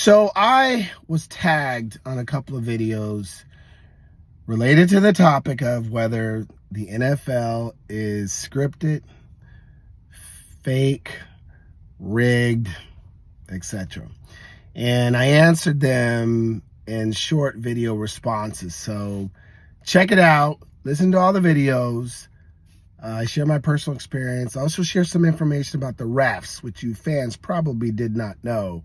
So I was tagged on a couple of videos related to the topic of whether the NFL is scripted, fake, rigged, etc. And I answered them in short video responses. So check it out. Listen to all the videos. I share my personal experience. I also share some information about the refs, which you fans probably did not know.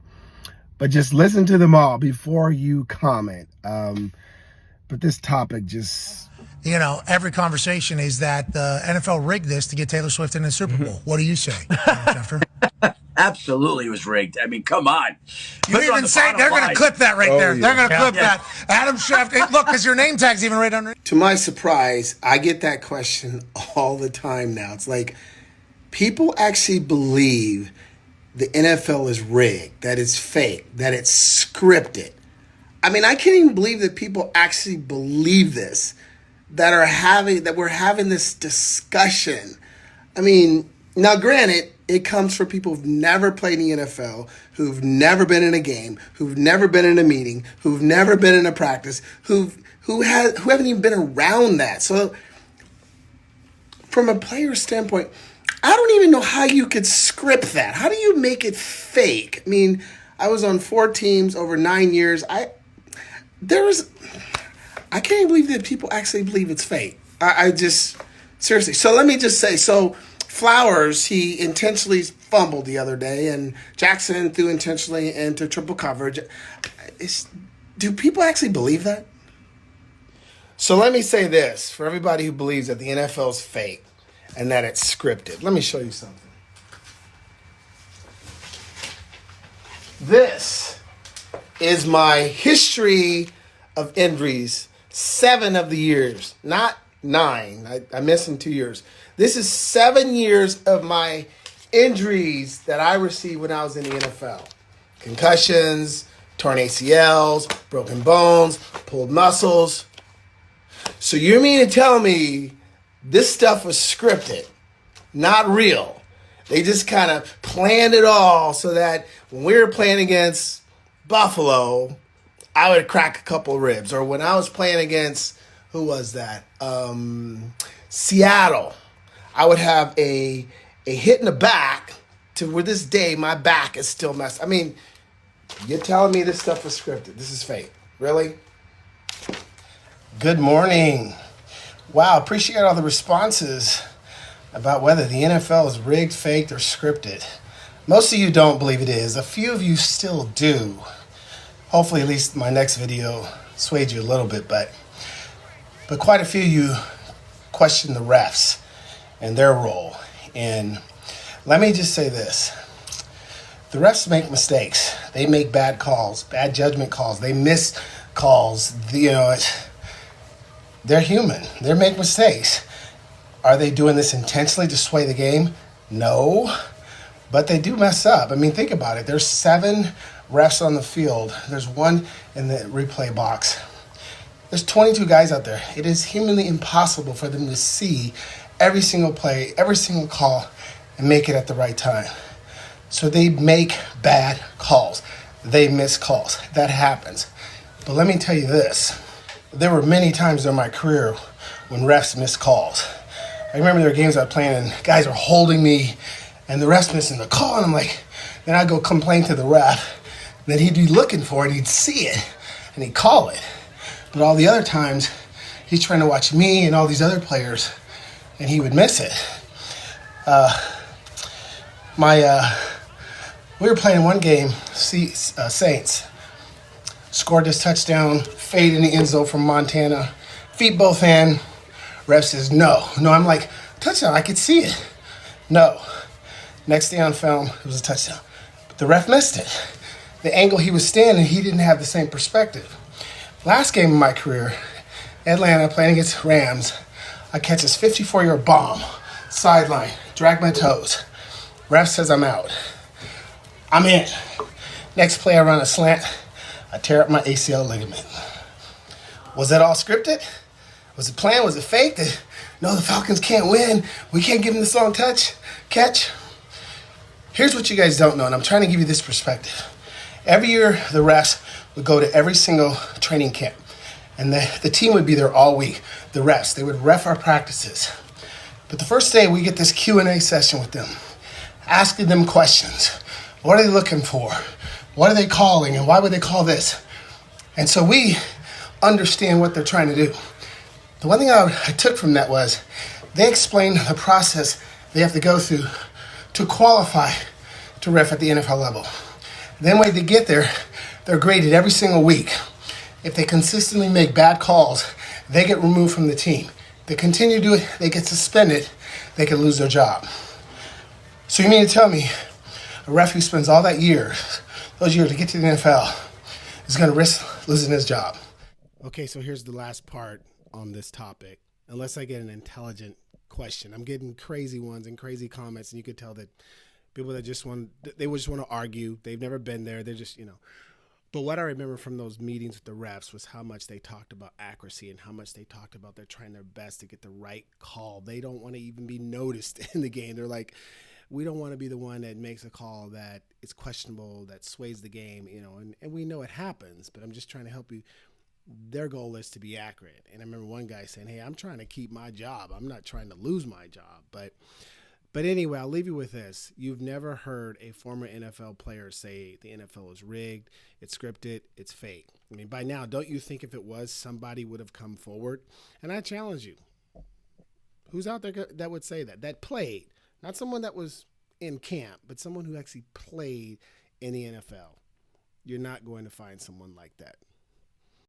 But just listen to them all before you comment. But this topic just... You know, every conversation is that the NFL rigged this to get Taylor Swift in the Super Bowl. What do you say, Jeffrey? Absolutely, it was rigged. I mean, come on. You even say they're going to clip that right there. Yeah. They're going to clip that. Adam Schefter, look, because your name tag's even right under it. To my surprise, I get that question all the time now. It's like people actually believe the NFL is rigged, that it's fake, that it's scripted. I mean, I can't even believe that people actually believe this, that we're having this discussion. I mean, now granted, it comes from people who've never played in the NFL, who've never been in a game, who've never been in a meeting, who've never been in a practice, who haven't even been around that. So from a player standpoint, I don't even know how you could script that. How do you make it fake? I mean, I was on 4 teams over 9 years. I can't even believe that people actually believe it's fake. I just, seriously. So let me just say, Flowers, he intentionally fumbled the other day, and Jackson threw intentionally into triple coverage. Do people actually believe that? So let me say this, for everybody who believes that the NFL is fake and that it's scripted. Let me show you something. This is my history of injuries, 7 of the years, not 9. I missed in 2 years. This is 7 years of my injuries that I received when I was in the NFL. Concussions, torn ACLs, broken bones, pulled muscles. So you mean to tell me this stuff was scripted, not real? They just kind of planned it all so that when we were playing against Buffalo, I would crack a couple ribs. Or when I was playing against, who was that? Seattle, I would have a hit in the back to where this day my back is still messed. I mean, you're telling me this stuff was scripted. This is fake. Really? Good morning. Wow, appreciate all the responses about whether the NFL is rigged, faked, or scripted. Most of you don't believe it is. A few of you still do. Hopefully, at least my next video swayed you a little bit, but quite a few of you question the refs and their role. And let me just say this. The refs make mistakes. They make bad calls, bad judgment calls. They miss calls. They're human. They make mistakes. Are they doing this intentionally to sway the game? No, but they do mess up. I mean, think about it. There's 7 refs on the field. There's 1 in the replay box. There's 22 guys out there. It is humanly impossible for them to see every single play, every single call, and make it at the right time. So they make bad calls. They miss calls. That happens. But let me tell you this. There were many times in my career when refs missed calls. I remember there were games I was playing and guys were holding me and the refs missing the call. And I'm like, then I'd go complain to the ref. And then he'd be looking for it. He'd see it and he'd call it. But all the other times, he's trying to watch me and all these other players, and he would miss it. We were playing one game, Saints. Scored this touchdown, fade in the end zone from Montana. Feet both in. Ref says, no. I'm like, touchdown, I could see it. No. Next day on film, it was a touchdown. But the ref missed it. The angle he was standing, he didn't have the same perspective. Last game of my career, Atlanta playing against Rams, I catch this 54-yard bomb, sideline, drag my toes. Ref says I'm out. I'm in. Next play, I run a slant. I tear up my ACL ligament. Was that all scripted? Was it planned? Was it fake? No, the Falcons can't win. We can't give them this long catch. Here's what you guys don't know, and I'm trying to give you this perspective. Every year, the refs would go to every single training camp, and the team would be there all week. The refs, they would ref our practices. But the first day, we get this Q&A session with them, asking them questions. What are they looking for? What are they calling, and why would they call this? And so we understand what they're trying to do. The one thing I took from that was they explained the process they have to go through to qualify to ref at the NFL level. Then when they get there, they're graded every single week. If they consistently make bad calls, they get removed from the team. If they continue to do it, they get suspended, they can lose their job. So you mean to tell me a ref who spends all those years to get to the NFL is going to risk losing his job? Okay, so here's the last part on this topic. Unless I get an intelligent question. I'm getting crazy ones and crazy comments, and you could tell that people that just want to argue. They've never been there. They're just, But what I remember from those meetings with the refs was how much they talked about accuracy and how much they talked about they're trying their best to get the right call. They don't want to even be noticed in the game. They're like, we don't want to be the one that makes a call that is questionable, that sways the game, and we know it happens, but I'm just trying to help you. Their goal is to be accurate. And I remember one guy saying, hey, I'm trying to keep my job. I'm not trying to lose my job. But anyway, I'll leave you with this. You've never heard a former NFL player say the NFL is rigged, it's scripted, it's fake. I mean, by now, don't you think if it was, somebody would have come forward? And I challenge you. Who's out there that would say that played? Not someone that was in camp, but someone who actually played in the NFL. You're not going to find someone like that.